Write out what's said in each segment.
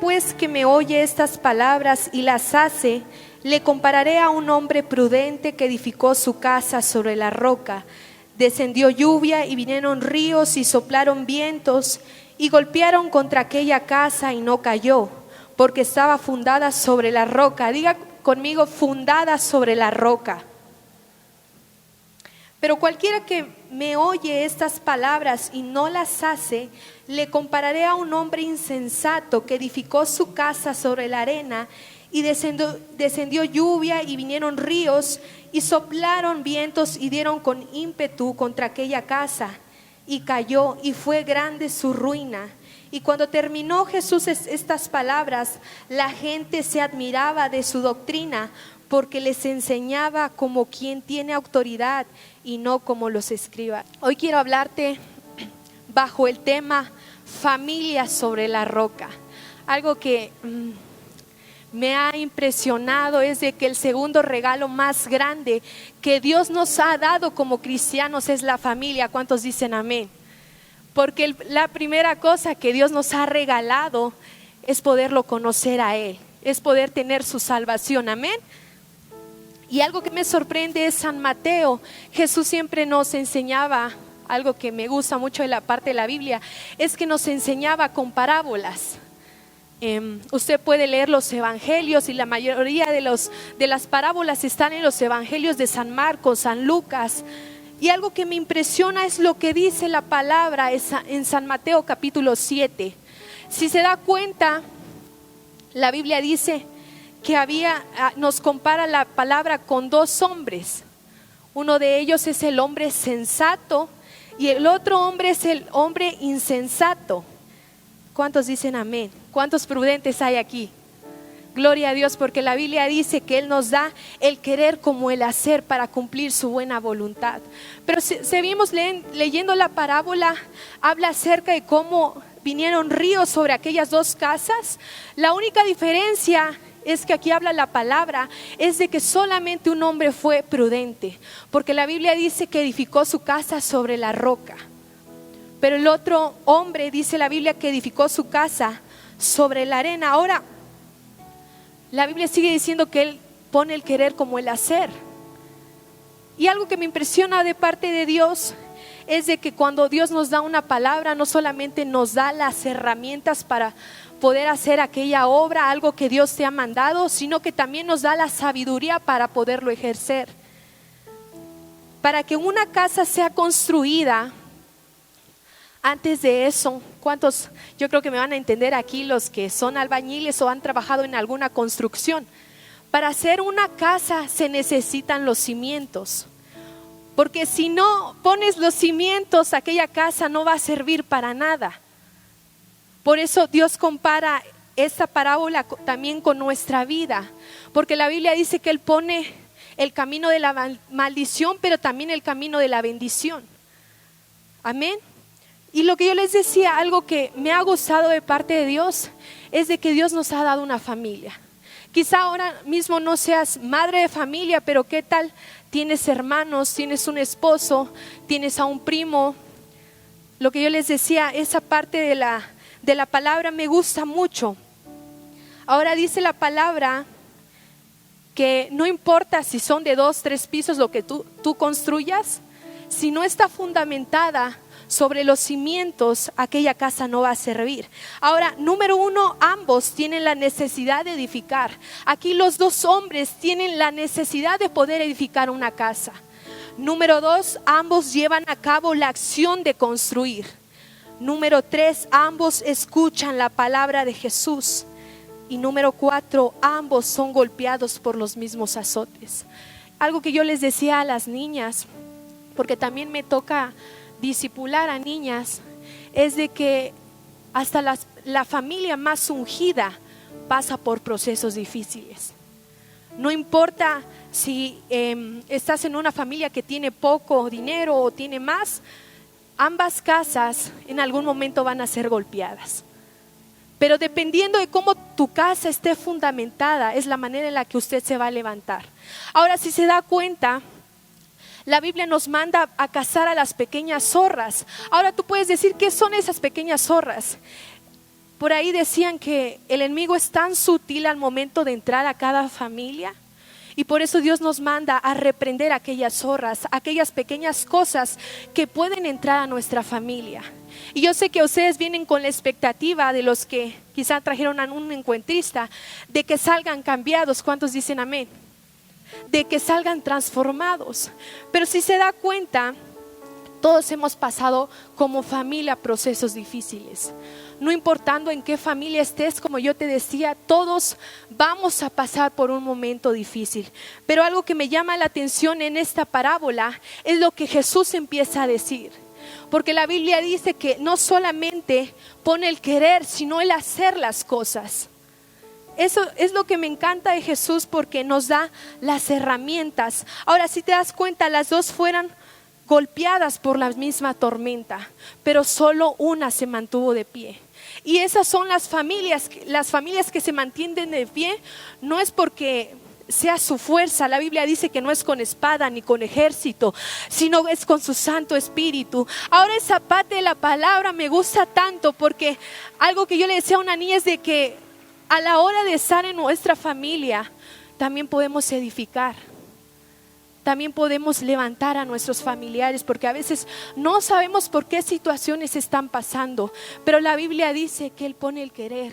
pues que me oye estas palabras y las hace, le compararé a un hombre prudente que edificó su casa sobre la roca. Descendió lluvia y vinieron ríos y soplaron vientos y golpearon contra aquella casa y no cayó, porque estaba fundada sobre la roca. Diga conmigo, fundada sobre la roca. Pero cualquiera que me oye estas palabras y no las hace, le compararé a un hombre insensato que edificó su casa sobre la arena, y descendió lluvia y vinieron ríos y soplaron vientos y dieron con ímpetu contra aquella casa, y cayó, y fue grande su ruina. Y cuando terminó Jesús estas palabras, la gente se admiraba de su doctrina, porque les enseñaba como quien tiene autoridad y no como los escribas. Hoy quiero hablarte bajo el tema familia sobre la roca. Algo que me ha impresionado es de que el segundo regalo más grande que Dios nos ha dado como cristianos es la familia. ¿Cuántos dicen amén? Porque la primera cosa que Dios nos ha regalado es poderlo conocer a Él, es poder tener su salvación. Amén. Y algo que me sorprende es San Mateo. Jesús siempre nos enseñaba, algo que me gusta mucho de la parte de la Biblia, es que nos enseñaba con parábolas. Usted puede leer los evangelios y la mayoría de las parábolas están en los evangelios de San Marcos, San Lucas. Y algo que me impresiona es lo que dice la palabra en San Mateo capítulo 7. Si se da cuenta, la Biblia dice que nos compara la palabra con dos hombres. Uno de ellos es el hombre sensato y el otro hombre es el hombre insensato. ¿Cuántos dicen amén? ¿Cuántos prudentes hay aquí? Gloria a Dios, porque la Biblia dice que Él nos da el querer como el hacer para cumplir su buena voluntad. Pero seguimos leyendo la parábola, habla acerca de cómo vinieron ríos sobre aquellas dos casas. La única diferencia es que aquí habla la palabra, es de que solamente un hombre fue prudente, porque la Biblia dice que edificó su casa sobre la roca. Pero el otro hombre, dice la Biblia, que edificó su casa sobre la arena. Ahora, la Biblia sigue diciendo que Él pone el querer como el hacer. Y algo que me impresiona de parte de Dios es de que cuando Dios nos da una palabra, no solamente nos da las herramientas para poder hacer aquella obra, algo que Dios te ha mandado, sino que también nos da la sabiduría para poderlo ejercer. Para que una casa sea construida, antes de eso, ¿cuántos? Yo creo que me van a entender aquí los que son albañiles o han trabajado en alguna construcción. Para hacer una casa se necesitan los cimientos, porque si no pones los cimientos, aquella casa no va a servir para nada. Por eso Dios compara esta parábola también con nuestra vida, porque la Biblia dice que Él pone el camino de la maldición, pero también el camino de la bendición. Amén. Y lo que yo les decía, algo que me ha gustado de parte de Dios, es de que Dios nos ha dado una familia. Quizá ahora mismo no seas madre de familia, pero ¿qué tal? Tienes hermanos, tienes un esposo, tienes a un primo. Lo que yo les decía, esa parte de la palabra me gusta mucho. Ahora dice la palabra que no importa si son de 2, 3 pisos lo que tú construyas, si no está fundamentada sobre los cimientos, aquella casa no va a servir. Ahora, número 1, ambos tienen la necesidad de edificar. Aquí los dos hombres tienen la necesidad de poder edificar una casa. Número 2, ambos llevan a cabo la acción de construir. Número 3, ambos escuchan la palabra de Jesús. Y número 4, ambos son golpeados por los mismos azotes. Algo que yo les decía a las niñas, porque también me toca discipular a niñas, es de que hasta la familia más ungida pasa por procesos difíciles. No importa si estás en una familia que tiene poco dinero o tiene más, ambas casas en algún momento van a ser golpeadas. Pero dependiendo de cómo tu casa esté fundamentada, es la manera en la que usted se va a levantar. Ahora, si se da cuenta, la Biblia nos manda a cazar a las pequeñas zorras. Ahora tú puedes decir, ¿qué son esas pequeñas zorras? Por ahí decían que el enemigo es tan sutil al momento de entrar a cada familia. Y por eso Dios nos manda a reprender aquellas zorras, aquellas pequeñas cosas que pueden entrar a nuestra familia. Y yo sé que ustedes vienen con la expectativa de los que quizá trajeron a un encuentrista, de que salgan cambiados. ¿Cuántos dicen amén? De que salgan transformados. Pero si se da cuenta, todos hemos pasado como familia procesos difíciles. No importando en qué familia estés, como yo te decía, todos vamos a pasar por un momento difícil. Pero algo que me llama la atención en esta parábola es lo que Jesús empieza a decir. Porque la Biblia dice que no solamente pone el querer, sino el hacer las cosas. Eso es lo que me encanta de Jesús, porque nos da las herramientas. Ahora, si te das cuenta, las dos fueron golpeadas por la misma tormenta, pero solo una se mantuvo de pie. Y esas son las familias que se mantienen de pie. No es porque sea su fuerza. La Biblia dice que no es con espada ni con ejército, sino es con su Santo Espíritu. Ahora, esa parte de la palabra me gusta tanto, porque algo que yo le decía a una niña es de que a la hora de estar en nuestra familia también podemos edificar. También podemos levantar a nuestros familiares, porque a veces no sabemos por qué situaciones están pasando, pero la Biblia dice que Él pone el querer,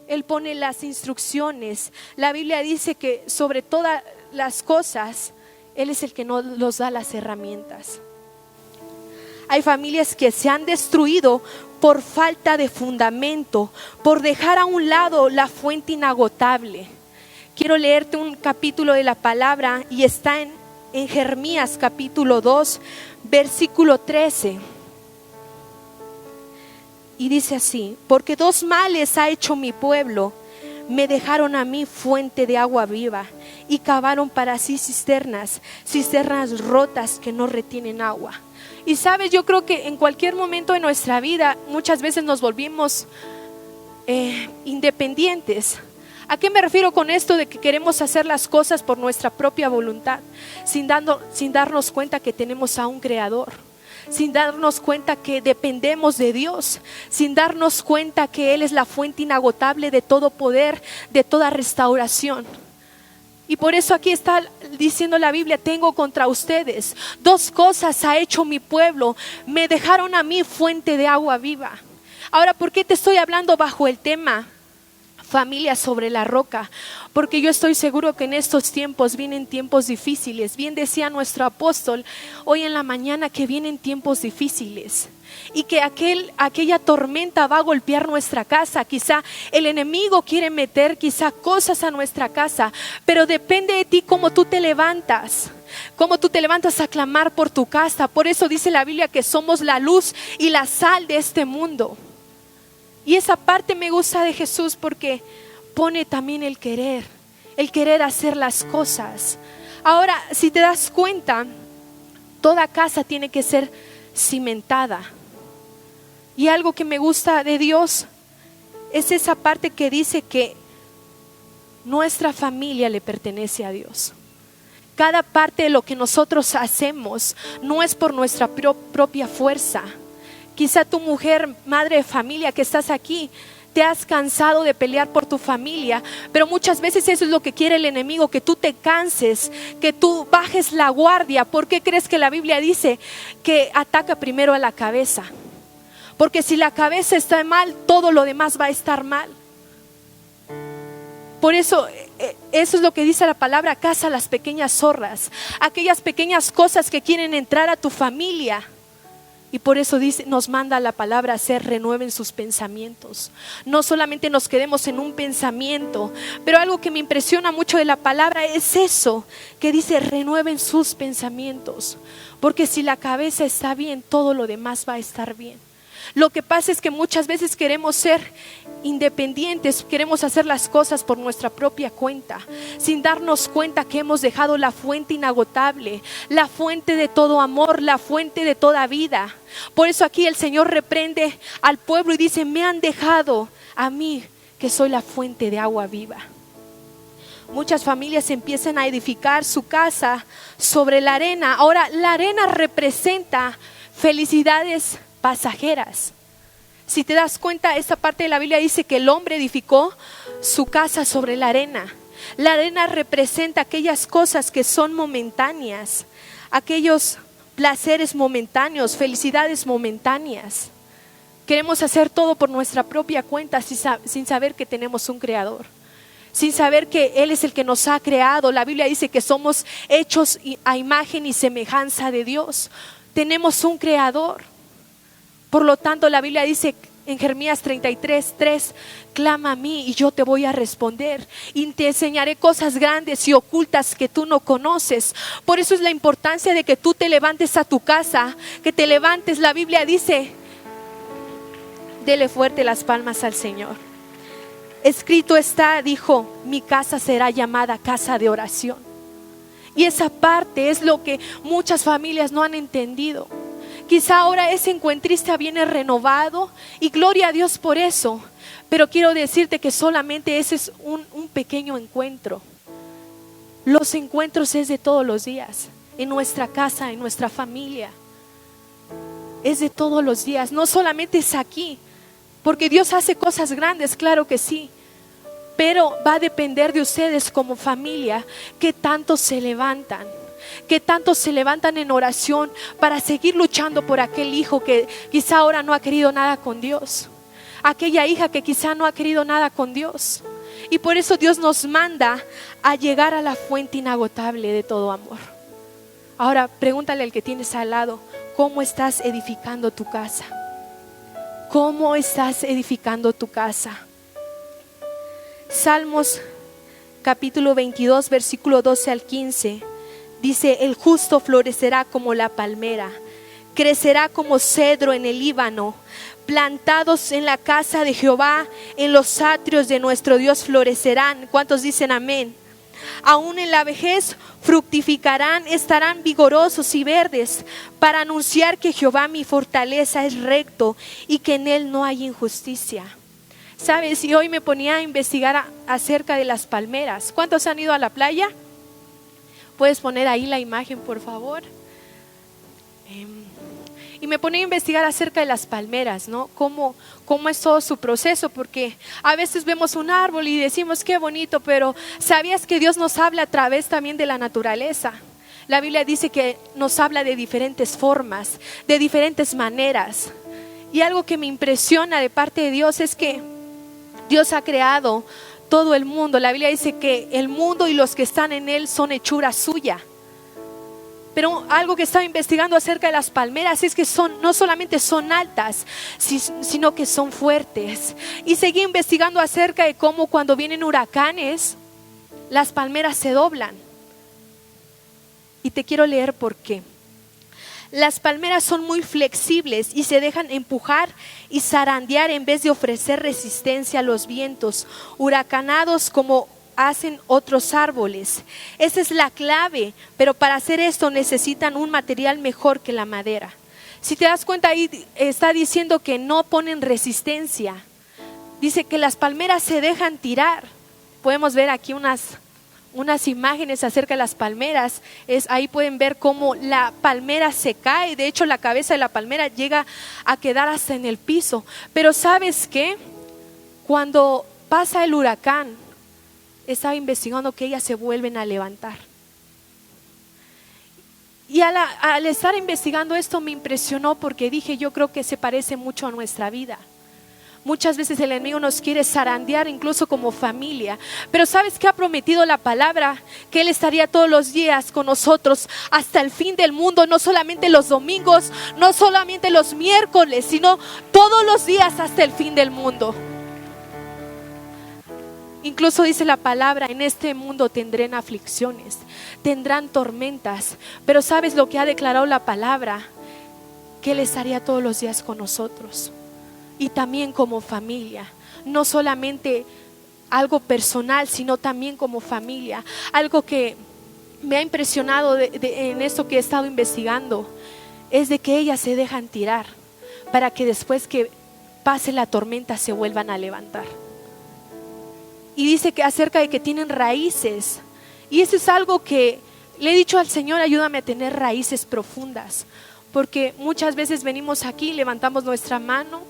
Él pone las instrucciones. La Biblia dice que sobre todas las cosas Él es el que nos da las herramientas. Hay familias que se han destruido por falta de fundamento, por dejar a un lado la fuente inagotable. Quiero leerte un capítulo de la palabra y está en Jeremías capítulo 2, versículo 13. Y dice así: porque dos males ha hecho mi pueblo, me dejaron a mí fuente de agua viva y cavaron para sí cisternas rotas que no retienen agua. Y sabes, yo creo que en cualquier momento de nuestra vida muchas veces nos volvimos independientes. ¿A qué me refiero con esto de que queremos hacer las cosas por nuestra propia voluntad, sin darnos cuenta que tenemos a un creador, sin darnos cuenta que dependemos de Dios, sin darnos cuenta que Él es la fuente inagotable de todo poder, de toda restauración? Y por eso aquí está diciendo la Biblia: tengo contra ustedes dos cosas ha hecho mi pueblo, me dejaron a mí fuente de agua viva. Ahora, ¿por qué te estoy hablando bajo el tema familia sobre la roca? Porque yo estoy seguro que en estos tiempos vienen tiempos difíciles. Bien decía nuestro apóstol hoy en la mañana que vienen tiempos difíciles y que aquella tormenta va a golpear nuestra casa. Quizá el enemigo quiere meter quizá cosas a nuestra casa, pero depende de ti cómo tú te levantas. Cómo tú te levantas a clamar por tu casa. Por eso dice la Biblia que somos la luz y la sal de este mundo. Y esa parte me gusta de Jesús, porque pone también el querer hacer las cosas. Ahora, si te das cuenta, toda casa tiene que ser cimentada. Y algo que me gusta de Dios es esa parte que dice que nuestra familia le pertenece a Dios. Cada parte de lo que nosotros hacemos no es por nuestra propia fuerza. Quizá tu mujer, madre de familia que estás aquí, te has cansado de pelear por tu familia, pero muchas veces eso es lo que quiere el enemigo, que tú te canses, que tú bajes la guardia. ¿Por qué crees que la Biblia dice que ataca primero a la cabeza? Porque si la cabeza está mal, todo lo demás va a estar mal. Por eso, eso es lo que dice la palabra: caza las pequeñas zorras, aquellas pequeñas cosas que quieren entrar a tu familia. Y por eso nos manda la palabra a hacer: renueven sus pensamientos. No solamente nos quedemos en un pensamiento, pero algo que me impresiona mucho de la palabra es eso, que dice: renueven sus pensamientos. Porque si la cabeza está bien, todo lo demás va a estar bien. Lo que pasa es que muchas veces queremos ser independientes, queremos hacer las cosas por nuestra propia cuenta, sin darnos cuenta que hemos dejado la fuente inagotable, la fuente de todo amor, la fuente de toda vida. Por eso aquí el Señor reprende al pueblo y dice: me han dejado a mí, que soy la fuente de agua viva. Muchas familias empiezan a edificar su casa sobre la arena. Ahora, la arena representa felicidades pasajeras. Si te das cuenta, esta parte de la Biblia dice que el hombre edificó su casa sobre la arena. La arena representa aquellas cosas que son momentáneas, aquellos placeres momentáneos, felicidades momentáneas. Queremos hacer todo por nuestra propia cuenta sin saber que tenemos un creador, sin saber que Él es el que nos ha creado. La Biblia dice que somos hechos a imagen y semejanza de Dios. Tenemos un creador. Por lo tanto, la Biblia dice en Jeremías 33:3, clama a mí y yo te voy a responder y te enseñaré cosas grandes y ocultas que tú no conoces. Por eso es la importancia de que tú te levantes a tu casa, que te levantes. La Biblia dice, dele fuerte las palmas al Señor. Escrito está, dijo, mi casa será llamada casa de oración. Y esa parte es lo que muchas familias no han entendido. Quizá ahora ese encuentrista viene renovado y gloria a Dios por eso. Pero quiero decirte que solamente ese es un pequeño encuentro. Los encuentros es de todos los días, en nuestra casa, en nuestra familia. Es de todos los días, no solamente es aquí. Porque Dios hace cosas grandes, claro que sí. Pero va a depender de ustedes como familia, que tanto se levantan. Que tanto se levantan en oración para seguir luchando por aquel hijo que quizá ahora no ha querido nada con Dios, aquella hija que quizá no ha querido nada con Dios. Y por eso Dios nos manda a llegar a la fuente inagotable de todo amor. Ahora pregúntale al que tienes al lado, ¿cómo estás edificando tu casa? ¿Cómo estás edificando tu casa? Salmos capítulo 22 versículo 12 al 15 dice, el justo florecerá como la palmera, crecerá como cedro en el Líbano, plantados en la casa de Jehová, en los atrios de nuestro Dios florecerán. ¿Cuántos dicen amén? Aún en la vejez fructificarán, estarán vigorosos y verdes, para anunciar que Jehová mi fortaleza es recto y que en él no hay injusticia. ¿Sabes? Y hoy me ponía a investigar acerca de las palmeras. ¿Cuántos han ido a la playa? ¿Puedes poner ahí la imagen, por favor? Y me ponía a investigar acerca de las palmeras, ¿no? Cómo es todo su proceso, porque a veces vemos un árbol y decimos qué bonito, pero ¿sabías que Dios nos habla a través también de la naturaleza? La Biblia dice que nos habla de diferentes formas, de diferentes maneras. Y algo que me impresiona de parte de Dios es que Dios ha creado todo el mundo. La Biblia dice que el mundo y los que están en él son hechura suya. Pero algo que estaba investigando acerca de las palmeras es que no solamente son altas, sino que son fuertes. Y seguí investigando acerca de cómo cuando vienen huracanes, las palmeras se doblan. Y te quiero leer por qué. Las palmeras son muy flexibles y se dejan empujar y zarandear en vez de ofrecer resistencia a los vientos huracanados como hacen otros árboles. Esa es la clave, pero para hacer esto necesitan un material mejor que la madera. Si te das cuenta, ahí está diciendo que no ponen resistencia. Dice que las palmeras se dejan tirar. Podemos ver aquí unas imágenes acerca de las palmeras. Ahí pueden ver cómo la palmera se cae. De hecho, la cabeza de la palmera llega a quedar hasta en el piso. Pero ¿sabes qué? Cuando pasa el huracán, estaba investigando que ellas se vuelven a levantar. Y al estar investigando esto me impresionó, porque dije, yo creo que se parece mucho a nuestra vida. Muchas veces el enemigo nos quiere zarandear, incluso como familia. Pero ¿sabes qué ha prometido la palabra? Que Él estaría todos los días con nosotros hasta el fin del mundo. No solamente los domingos, no solamente los miércoles, sino todos los días hasta el fin del mundo. Incluso dice la palabra, en este mundo tendrán aflicciones, tendrán tormentas. Pero ¿sabes lo que ha declarado la palabra? Que Él estaría todos los días con nosotros. Y también como familia, no solamente algo personal, sino también como familia. Algo que me ha impresionado en esto que he estado investigando es de que ellas se dejan tirar para que después que pase la tormenta se vuelvan a levantar. Y dice que acerca de que tienen raíces, y eso es algo que le he dicho al Señor, ayúdame a tener raíces profundas, porque muchas veces venimos aquí, levantamos nuestra mano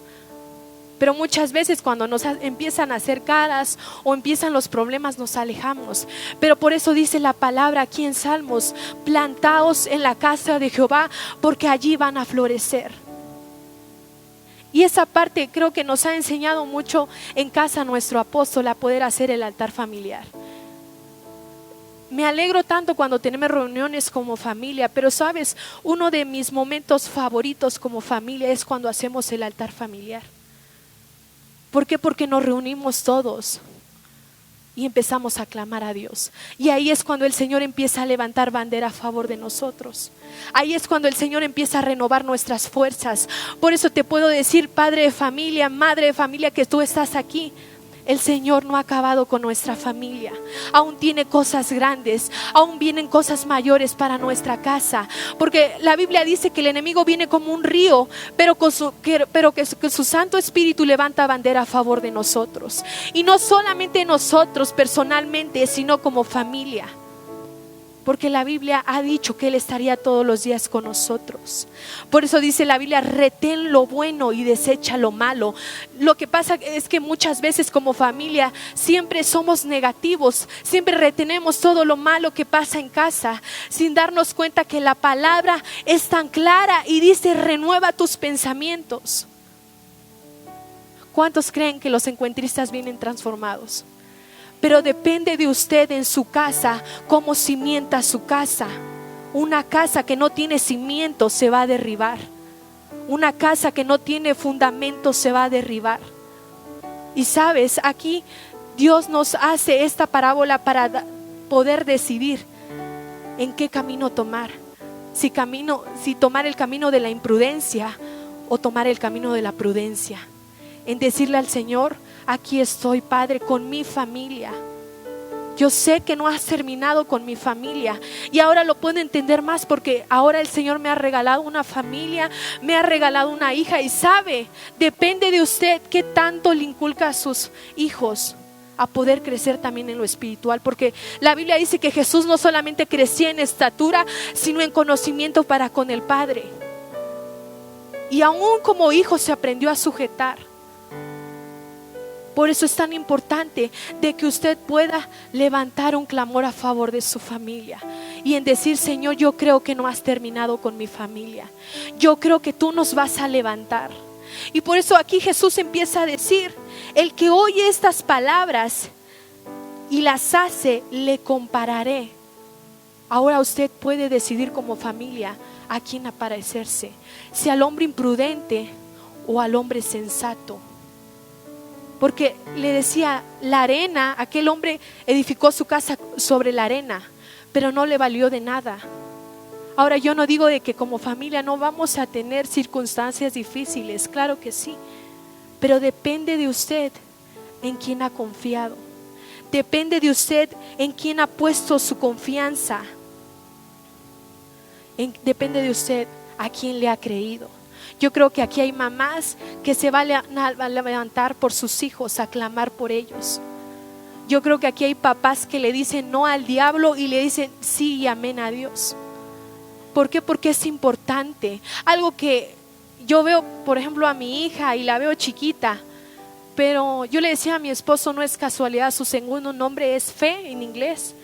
Pero muchas veces cuando nos empiezan a hacer caras o empiezan los problemas, nos alejamos. Pero por eso dice la palabra aquí en Salmos: plantaos en la casa de Jehová, porque allí van a florecer. Y esa parte creo que nos ha enseñado mucho en casa nuestro apóstol, a poder hacer el altar familiar. Me alegro tanto cuando tenemos reuniones como familia, pero sabes, uno de mis momentos favoritos como familia es cuando hacemos el altar familiar. ¿Por qué? Porque nos reunimos todos y empezamos a clamar a Dios. Y ahí es cuando el Señor empieza a levantar bandera a favor de nosotros. Ahí es cuando el Señor empieza a renovar nuestras fuerzas. Por eso te puedo decir, padre de familia, madre de familia, que tú estás aquí. El Señor no ha acabado con nuestra familia. Aún tiene cosas grandes, aún vienen cosas mayores para nuestra casa. Porque la Biblia dice que el enemigo viene como un río, pero que su Santo Espíritu levanta bandera a favor de nosotros. Y no solamente nosotros personalmente, sino como familia. Porque la Biblia ha dicho que Él estaría todos los días con nosotros. Por eso dice la Biblia: retén lo bueno y desecha lo malo. Lo que pasa es que muchas veces como familia siempre somos negativos, siempre retenemos todo lo malo que pasa en casa, sin darnos cuenta que la palabra es tan clara y dice: renueva tus pensamientos. ¿Cuántos creen que los encuentristas vienen transformados? Pero depende de usted en su casa, cómo cimienta su casa. Una casa que no tiene cimiento se va a derribar. Una casa que no tiene fundamento se va a derribar. Y sabes, aquí Dios nos hace esta parábola para poder decidir en qué camino tomar. Si tomar el camino de la imprudencia o tomar el camino de la prudencia. En decirle al Señor: aquí estoy, Padre, con mi familia. Yo sé que no has terminado con mi familia. Y ahora lo puedo entender más, porque ahora el Señor me ha regalado una familia, me ha regalado una hija. Y sabe, depende de usted qué tanto le inculca a sus hijos a poder crecer también en lo espiritual. Porque la Biblia dice que Jesús no solamente crecía en estatura, sino en conocimiento para con el Padre. Y aún como hijo se aprendió a sujetar. Por eso es tan importante de que usted pueda levantar un clamor a favor de su familia y en decir: Señor, yo creo que no has terminado con mi familia. Yo creo que tú nos vas a levantar. Y por eso aquí Jesús empieza a decir: el que oye estas palabras y las hace, le compararé. Ahora usted puede decidir como familia a quién aparecerse, si al hombre imprudente o al hombre sensato. Porque le decía, la arena, aquel hombre edificó su casa sobre la arena, pero no le valió de nada. Ahora, yo no digo de que como familia no vamos a tener circunstancias difíciles, claro que sí, pero depende de usted en quién ha confiado. Depende de usted en quién ha puesto su confianza. Depende de usted a quién le ha creído. Yo creo que aquí hay mamás que se van a levantar por sus hijos, a clamar por ellos. Yo creo que aquí hay papás que le dicen no al diablo y le dicen sí y amén a Dios. ¿Por qué? Porque es importante. Algo que yo veo, por ejemplo, a mi hija y la veo chiquita, pero yo le decía a mi esposo: no es casualidad, su segundo nombre es Fe en inglés,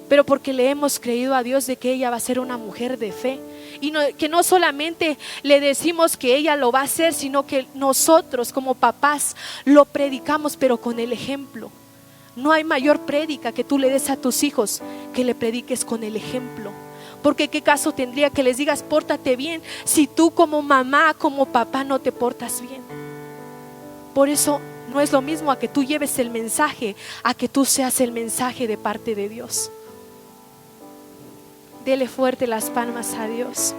pero porque le hemos creído a Dios de que ella va a ser una mujer de fe. Y que no solamente le decimos que ella lo va a hacer, sino que nosotros como papás lo predicamos, pero con el ejemplo. No hay mayor prédica que tú le des a tus hijos que le prediques con el ejemplo. Porque qué caso tendría que les digas pórtate bien si tú como mamá, como papá no te portas bien. Por eso no es lo mismo a que tú lleves el mensaje, a que tú seas el mensaje de parte de Dios. Dele fuerte las palmas a Dios.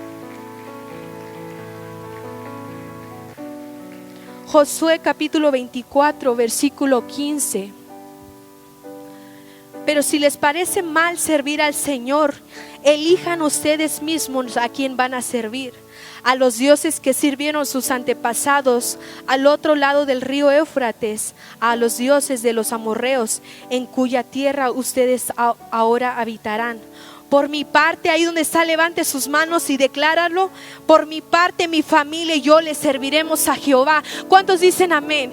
Josué capítulo 24, versículo 15. Pero si les parece mal servir al Señor, elijan ustedes mismos a quién van a servir. A los dioses que sirvieron sus antepasados al otro lado del río Éufrates, a los dioses de los amorreos, en cuya tierra ustedes ahora habitarán. Por mi parte, ahí donde está, levante sus manos y decláralo. Por mi parte, mi familia y yo le serviremos a Jehová. ¿Cuántos dicen amén?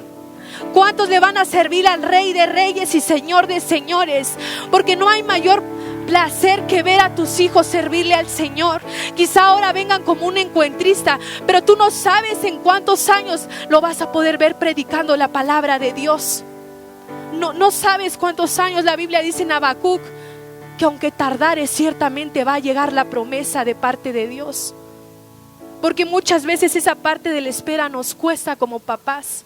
¿Cuántos le van a servir al Rey de Reyes y Señor de Señores? Porque no hay mayor placer que ver a tus hijos servirle al Señor. Quizá ahora vengan como un encuentrista, pero tú no sabes en cuántos años lo vas a poder ver predicando la palabra de Dios. No sabes cuántos años. La Biblia dice en Habacuc que aunque tardare, ciertamente va a llegar la promesa de parte de Dios. Porque muchas veces esa parte de la espera nos cuesta como papás.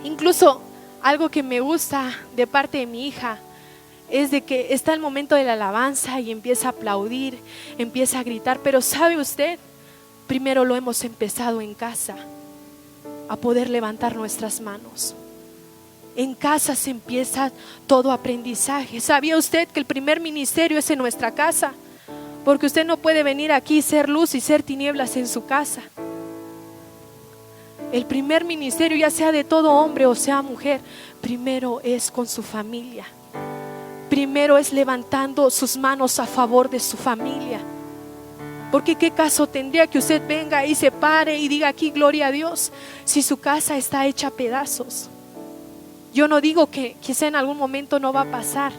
Incluso algo que me gusta de parte de mi hija es de que está el momento de la alabanza y empieza a aplaudir, empieza a gritar. Pero ¿sabe usted? Primero lo hemos empezado en casa, a poder levantar nuestras manos. En casa se empieza todo aprendizaje. ¿Sabía usted que el primer ministerio es en nuestra casa? Porque usted no puede venir aquí y ser luz y ser tinieblas en su casa. El primer ministerio, ya sea de todo hombre o sea mujer, primero es con su familia. Primero es levantando sus manos a favor de su familia. Porque qué caso tendría que usted venga y se pare y diga aquí gloria a Dios, si su casa está hecha a pedazos. Yo no digo que quizá en algún momento no va a pasar,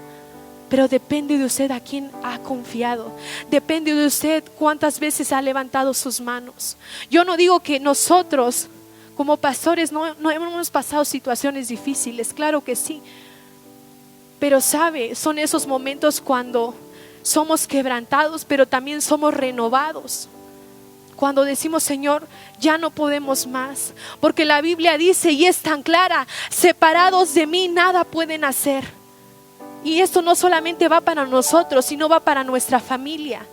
pero depende de usted a quién ha confiado. Depende de usted cuántas veces ha levantado sus manos. Yo no digo que nosotros como pastores no hemos pasado situaciones difíciles, claro que sí. Pero sabe, son esos momentos cuando somos quebrantados, pero también somos renovados. Cuando decimos, Señor, ya no podemos más. Porque la Biblia dice, y es tan clara, separados de mí nada pueden hacer. Y esto no solamente va para nosotros, sino va para nuestra familia.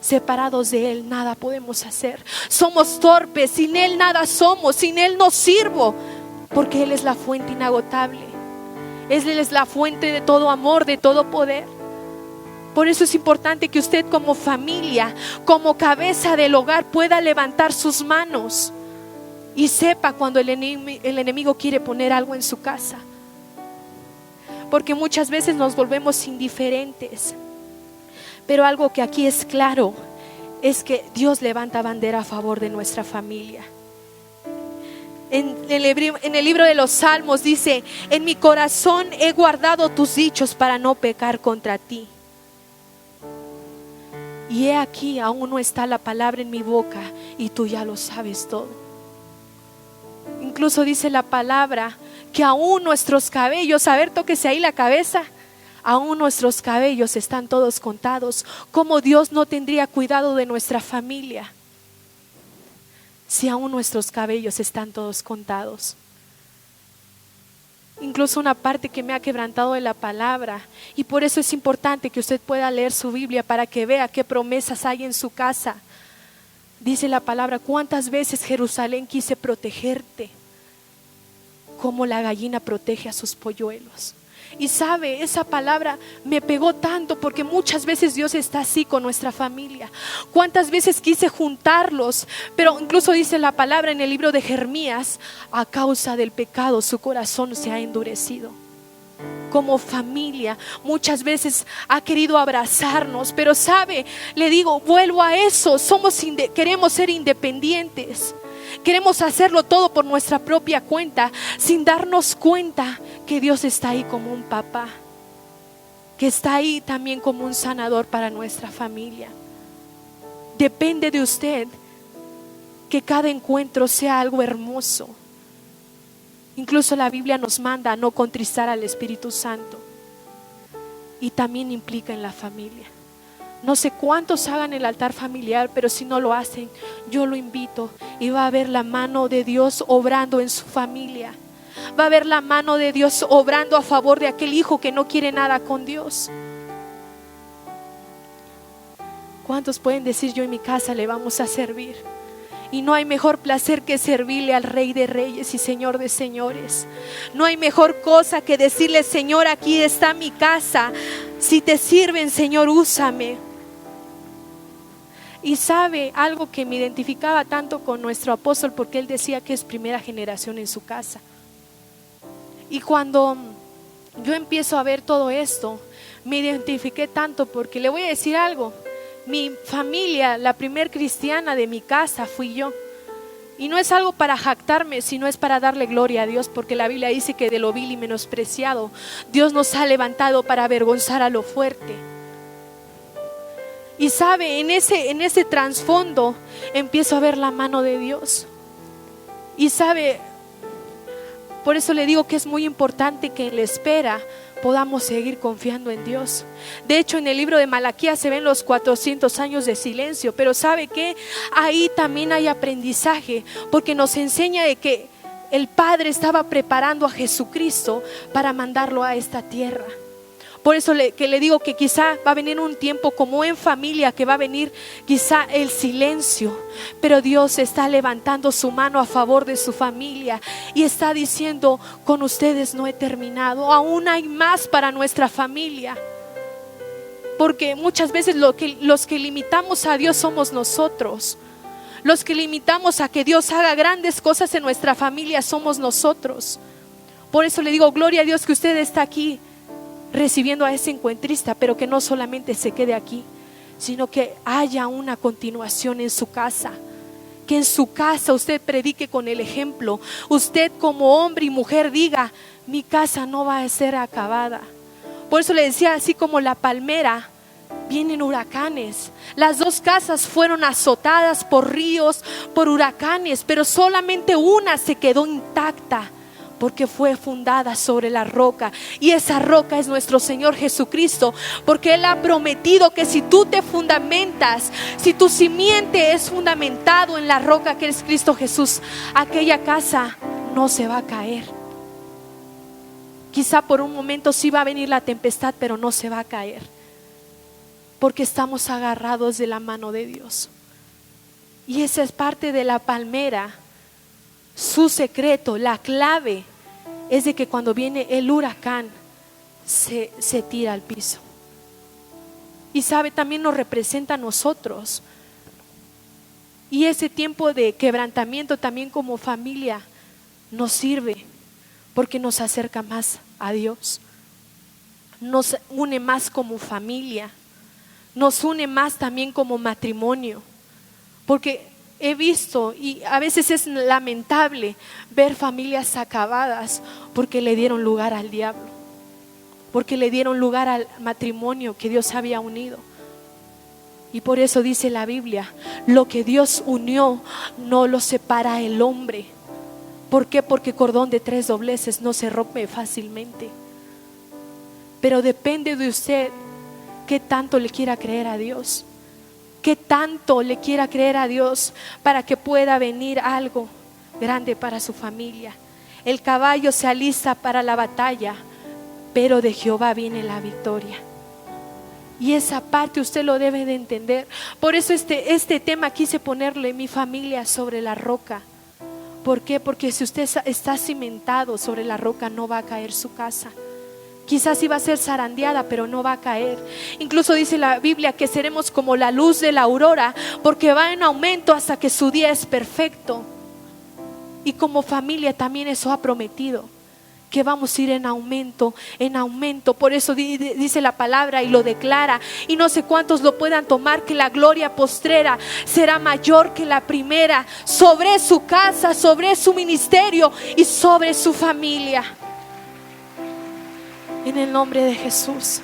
Separados de Él nada podemos hacer. Somos torpes, sin Él nada somos, sin Él no sirvo. Porque Él es la fuente inagotable. Él es la fuente de todo amor, de todo poder. Por eso es importante que usted como familia, como cabeza del hogar, pueda levantar sus manos y sepa cuando el enemigo quiere poner algo en su casa. Porque muchas veces nos volvemos indiferentes. Pero algo que aquí es claro es que Dios levanta bandera a favor de nuestra familia. En el libro de los Salmos dice: en mi corazón he guardado tus dichos para no pecar contra ti. Y he aquí, aún no está la palabra en mi boca y tú ya lo sabes todo. Incluso dice la palabra que aún nuestros cabellos, a ver, tóquese ahí la cabeza, aún nuestros cabellos están todos contados. ¿Cómo Dios no tendría cuidado de nuestra familia si aún nuestros cabellos están todos contados? Incluso una parte que me ha quebrantado de la palabra, y por eso es importante que usted pueda leer su Biblia para que vea qué promesas hay en su casa. Dice la palabra: cuántas veces, Jerusalén, quise protegerte como la gallina protege a sus polluelos. Y sabe, esa palabra me pegó tanto porque muchas veces Dios está así con nuestra familia. Cuántas veces quise juntarlos, pero incluso dice la palabra en el libro de Jeremías: a causa del pecado su corazón se ha endurecido. Como familia muchas veces ha querido abrazarnos, pero sabe, le digo, vuelvo a eso, queremos ser independientes. Queremos hacerlo todo por nuestra propia cuenta, sin darnos cuenta que Dios está ahí como un papá, que está ahí también como un sanador para nuestra familia. Depende de usted que cada encuentro sea algo hermoso. Incluso la Biblia nos manda a no contristar al Espíritu Santo, y también implica en la familia. No sé cuántos hagan el altar familiar, pero si no lo hacen, yo lo invito, y va a ver la mano de Dios obrando en su familia. Va a ver la mano de Dios obrando a favor de aquel hijo que no quiere nada con Dios. ¿Cuántos pueden decir: yo en mi casa le vamos a servir? Y no hay mejor placer que servirle al Rey de Reyes y Señor de Señores. No hay mejor cosa que decirle: Señor, aquí está mi casa. Si te sirven, Señor, úsame. Y sabe algo que me identificaba tanto con nuestro apóstol, porque él decía que es primera generación en su casa. Y cuando yo empiezo a ver todo esto, me identifiqué tanto porque le voy a decir algo. Mi familia, la primer cristiana de mi casa fui yo. Y no es algo para jactarme, sino es para darle gloria a Dios, porque la Biblia dice que de lo vil y menospreciado Dios nos ha levantado para avergonzar a lo fuerte. Y sabe, en ese trasfondo empiezo a ver la mano de Dios. Y sabe, por eso le digo que es muy importante que en la espera podamos seguir confiando en Dios. De hecho, en el libro de Malaquías se ven los 400 años de silencio, pero ¿sabe qué? Ahí también hay aprendizaje, porque nos enseña de que el Padre estaba preparando a Jesucristo para mandarlo a esta tierra. Por eso que le digo que quizá va a venir un tiempo como en familia, que va a venir quizá el silencio, pero Dios está levantando su mano a favor de su familia y está diciendo: con ustedes no he terminado, aún hay más para nuestra familia. Porque muchas veces los que limitamos a Dios somos nosotros. Los que limitamos a que Dios haga grandes cosas en nuestra familia somos nosotros. Por eso le digo, gloria a Dios que usted está aquí recibiendo a ese encuentrista, pero que no solamente se quede aquí, sino que haya una continuación en su casa. Que en su casa usted predique con el ejemplo. Usted como hombre y mujer diga: mi casa no va a ser acabada. Por eso le decía, así como la palmera, vienen huracanes. Las dos casas fueron azotadas por ríos, por huracanes, pero solamente una se quedó intacta, porque fue fundada sobre la roca, y esa roca es nuestro Señor Jesucristo, porque Él ha prometido que si tú te fundamentas, si tu simiente es fundamentado en la roca que es Cristo Jesús, aquella casa no se va a caer. Quizá por un momento sí va a venir la tempestad, pero no se va a caer, porque estamos agarrados de la mano de Dios. Y esa es parte de la palmera. Su secreto, la clave, es de que cuando viene el huracán se tira al piso. Y sabe, también nos representa a nosotros. Y ese tiempo de quebrantamiento también como familia nos sirve, porque nos acerca más a Dios, nos une más como familia, nos une más también como matrimonio. Porque he visto, y a veces es lamentable ver familias acabadas porque le dieron lugar al diablo, porque le dieron lugar al matrimonio que Dios había unido. Y por eso dice la Biblia: lo que Dios unió no lo separa el hombre. ¿Por qué? Porque cordón de 3 dobleces no se rompe fácilmente. Pero depende de usted qué tanto le quiera creer a Dios, qué tanto le quiera creer a Dios para que pueda venir algo grande para su familia. El caballo se alista para la batalla, pero de Jehová viene la victoria. Y esa parte usted lo debe de entender. Por eso este tema quise ponerle: mi familia sobre la roca. ¿Por qué? Porque si usted está cimentado sobre la roca, no va a caer su casa. Quizás iba a ser zarandeada, pero no va a caer. Incluso dice la Biblia que seremos como la luz de la aurora, porque va en aumento hasta que su día es perfecto. Y como familia también eso ha prometido, que vamos a ir en aumento, en aumento. Por eso dice la palabra y lo declara, y no sé cuántos lo puedan tomar, que la gloria postrera será mayor que la primera, sobre su casa, sobre su ministerio y sobre su familia. En el nombre de Jesús.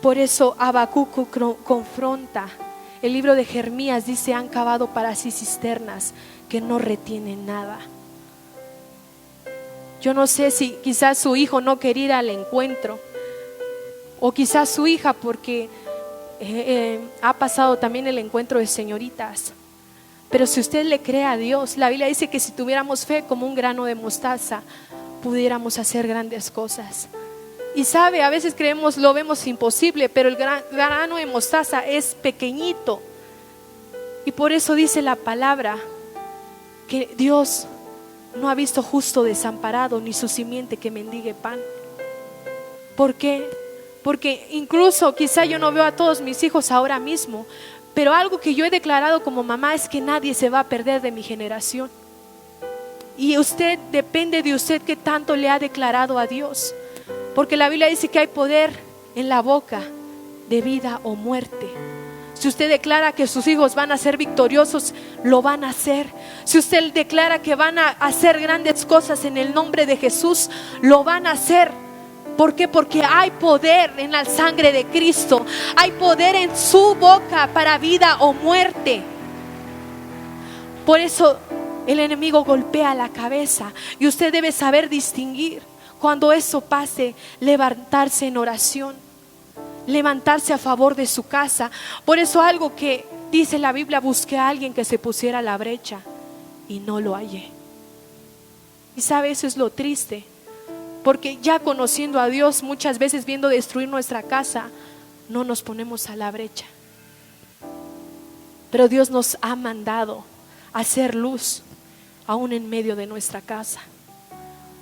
Por eso Habacuc confronta. El libro de Jeremías dice: han cavado para sí cisternas que no retienen nada. Yo no sé si quizás su hijo no quería ir al encuentro, o quizás su hija, porque ha pasado también el encuentro de señoritas. Pero si usted le cree a Dios, la Biblia dice que si tuviéramos fe como un grano de mostaza, pudiéramos hacer grandes cosas. Y sabe, a veces lo vemos imposible, pero el grano de mostaza es pequeñito. Y por eso dice la palabra que Dios no ha visto justo desamparado, ni su simiente que mendigue pan. ¿Por qué? Porque incluso quizá yo no veo a todos mis hijos ahora mismo, pero algo que yo he declarado como mamá es que nadie se va a perder de mi generación. Y usted, depende de usted qué tanto le ha declarado a Dios. Porque la Biblia dice que hay poder en la boca de vida o muerte. Si usted declara que sus hijos van a ser victoriosos, lo van a hacer. Si usted declara que van a hacer grandes cosas en el nombre de Jesús, lo van a hacer. ¿Por qué? Porque hay poder en la sangre de Cristo. Hay poder en su boca para vida o muerte. Por eso el enemigo golpea la cabeza y usted debe saber distinguir. Cuando eso pase, levantarse en oración, levantarse a favor de su casa. Por eso algo que dice la Biblia: busqué a alguien que se pusiera a la brecha y no lo hallé. Y sabe, eso es lo triste, porque ya conociendo a Dios, muchas veces viendo destruir nuestra casa, no nos ponemos a la brecha. Pero Dios nos ha mandado a hacer luz aún en medio de nuestra casa.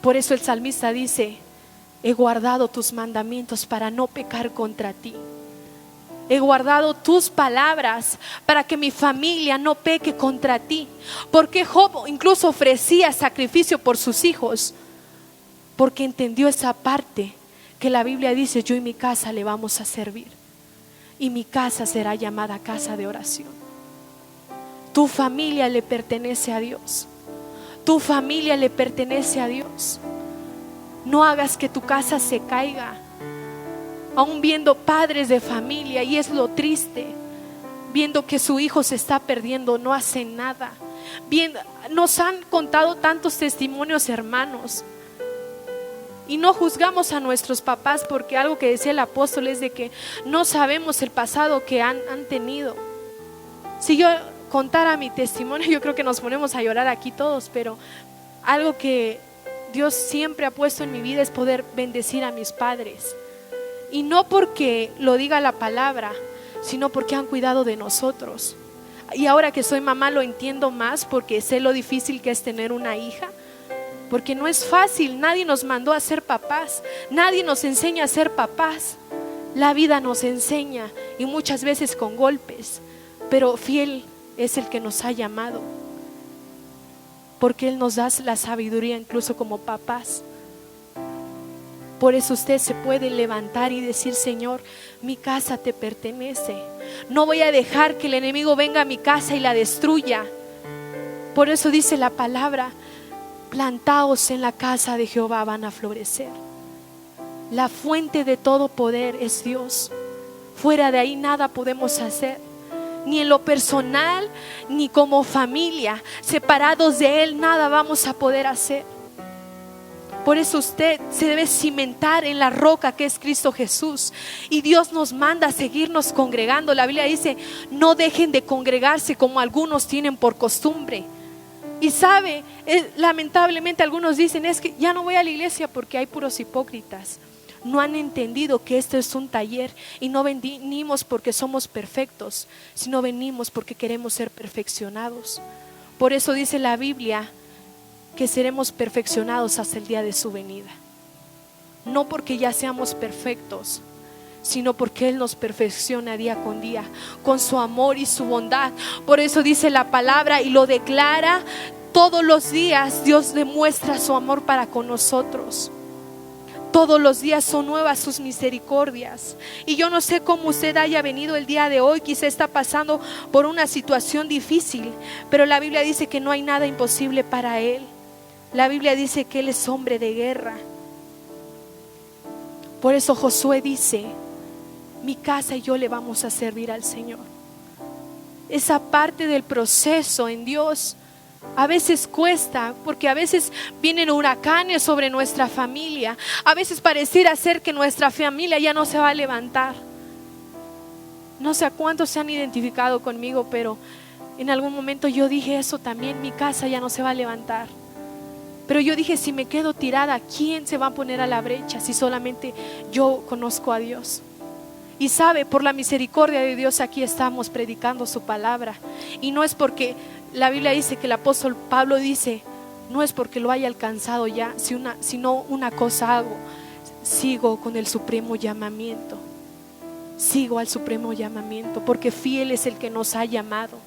Por eso el salmista dice: he guardado tus mandamientos para no pecar contra ti. He guardado tus palabras para que mi familia no peque contra ti. Porque Job incluso ofrecía sacrificio por sus hijos, porque entendió esa parte que la Biblia dice: yo y mi casa le vamos a servir, y mi casa será llamada casa de oración. Tu familia le pertenece a Dios. Tu familia le pertenece a Dios. No hagas que tu casa se caiga. Aún viendo padres de familia, y es lo triste, viendo que su hijo se está perdiendo, no hacen nada. Nos han contado tantos testimonios, hermanos, y no juzgamos a nuestros papás, porque algo que decía el apóstol es de que no sabemos el pasado que han tenido. Si yo contara mi testimonio, yo creo que nos ponemos a llorar aquí todos, pero algo que Dios siempre ha puesto en mi vida es poder bendecir a mis padres. Y no porque lo diga la palabra, sino porque han cuidado de nosotros. Y ahora que soy mamá lo entiendo más, porque sé lo difícil que es tener una hija. Porque no es fácil, nadie nos mandó a ser papás, nadie nos enseña a ser papás. La vida nos enseña, y muchas veces con golpes, pero fiel es el que nos ha llamado, porque Él nos da la sabiduría incluso como papás. Por eso usted se puede levantar y decir: Señor, mi casa te pertenece. No voy a dejar que el enemigo venga a mi casa y la destruya. Por eso dice la palabra: plantaos en la casa de Jehová, van a florecer. La fuente de todo poder es Dios. Fuera de ahí nada podemos hacer, ni en lo personal, ni como familia. Separados de Él nada vamos a poder hacer. Por eso usted se debe cimentar en la roca que es Cristo Jesús. Y Dios nos manda a seguirnos congregando. La Biblia dice: no dejen de congregarse como algunos tienen por costumbre. Y sabe, lamentablemente algunos dicen: es que ya no voy a la iglesia porque hay puros hipócritas. No han entendido que esto es un taller, y no venimos porque somos perfectos, sino venimos porque queremos ser perfeccionados. Por eso dice la Biblia que seremos perfeccionados hasta el día de su venida. No porque ya seamos perfectos, sino porque Él nos perfecciona día con día con su amor y su bondad. Por eso dice la palabra y lo declara: todos los días Dios demuestra su amor para con nosotros. Todos los días son nuevas sus misericordias. Y yo no sé cómo usted haya venido el día de hoy. Quizá está pasando por una situación difícil, pero la Biblia dice que no hay nada imposible para Él. La Biblia dice que Él es hombre de guerra. Por eso Josué dice: mi casa y yo le vamos a servir al Señor. Esa parte del proceso en Dios a veces cuesta, porque a veces vienen huracanes sobre nuestra familia. A veces pareciera ser que nuestra familia ya no se va a levantar. No sé a cuántos se han identificado conmigo, pero en algún momento yo dije eso también: mi casa ya no se va a levantar. Pero yo dije: si me quedo tirada, ¿quién se va a poner a la brecha si solamente yo conozco a Dios? Y sabe, por la misericordia de Dios aquí estamos predicando su palabra. Y no es porque la Biblia dice, que el apóstol Pablo dice: no es porque lo haya alcanzado ya, sino una cosa hago: sigo con el supremo llamamiento. Sigo al supremo llamamiento, porque fiel es el que nos ha llamado.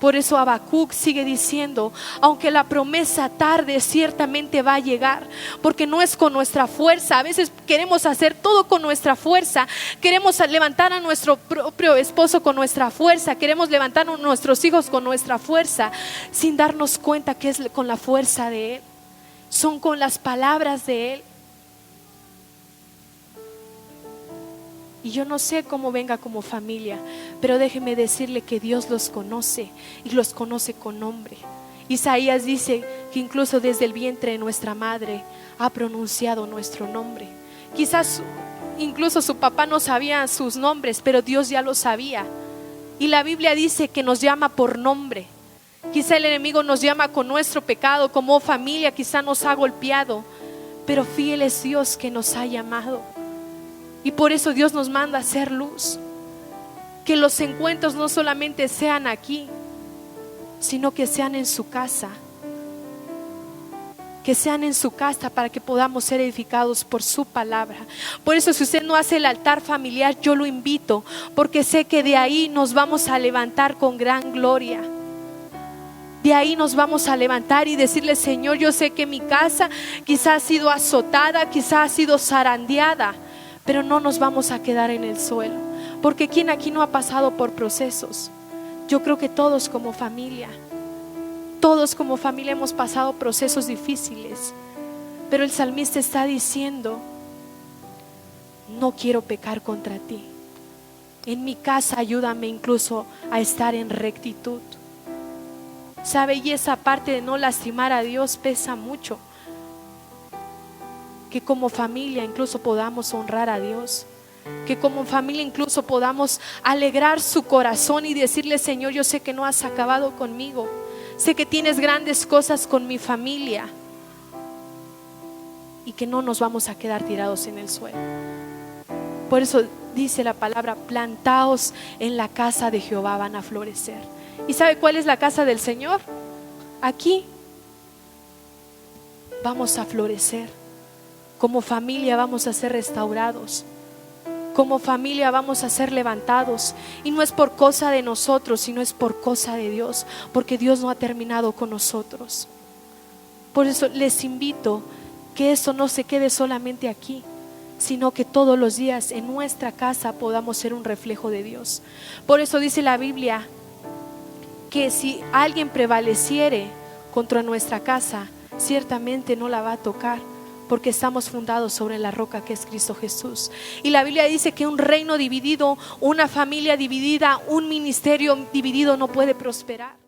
Por eso Habacuc sigue diciendo, aunque la promesa tarde, ciertamente va a llegar, porque no es con nuestra fuerza. A veces queremos hacer todo con nuestra fuerza, queremos levantar a nuestro propio esposo con nuestra fuerza, queremos levantar a nuestros hijos con nuestra fuerza, sin darnos cuenta que es con la fuerza de Él, son con las palabras de Él. Y yo no sé cómo venga como familia, pero déjeme decirle que Dios los conoce y los conoce con nombre. Isaías dice que incluso desde el vientre de nuestra madre ha pronunciado nuestro nombre. Quizás incluso su papá no sabía sus nombres, pero Dios ya lo sabía. Y la Biblia dice que nos llama por nombre. Quizá el enemigo nos llama con nuestro pecado, como familia quizá nos ha golpeado, pero fiel es Dios que nos ha llamado. Y por eso Dios nos manda a hacer luz. Que los encuentros no solamente sean aquí, sino que sean en su casa. Que sean en su casa para que podamos ser edificados por su palabra. Por eso si usted no hace el altar familiar, yo lo invito, porque sé que de ahí nos vamos a levantar con gran gloria. De ahí nos vamos a levantar y decirle: Señor, yo sé que mi casa quizás ha sido azotada, quizás ha sido zarandeada, pero no nos vamos a quedar en el suelo, porque ¿quién aquí no ha pasado por procesos? Yo creo que todos como familia hemos pasado procesos difíciles, pero el salmista está diciendo: no quiero pecar contra ti, en mi casa ayúdame incluso a estar en rectitud. ¿Sabe? Y esa parte de no lastimar a Dios pesa mucho. Que como familia incluso podamos honrar a Dios, que como familia incluso podamos alegrar su corazón y decirle: Señor, yo sé que no has acabado conmigo, sé que tienes grandes cosas con mi familia, y que no nos vamos a quedar tirados en el suelo. Por eso dice la palabra: plantaos en la casa de Jehová, van a florecer. ¿Y sabe cuál es la casa del Señor? Aquí vamos a florecer. Como familia vamos a ser restaurados. Como familia vamos a ser levantados. Y no es por cosa de nosotros, sino es por cosa de Dios, porque Dios no ha terminado con nosotros. Por eso les invito que esto no se quede solamente aquí, sino que todos los días en nuestra casa podamos ser un reflejo de Dios. Por eso dice la Biblia que si alguien prevaleciere contra nuestra casa, ciertamente no la va a tocar, porque estamos fundados sobre la roca que es Cristo Jesús. Y la Biblia dice que un reino dividido, una familia dividida, un ministerio dividido no puede prosperar.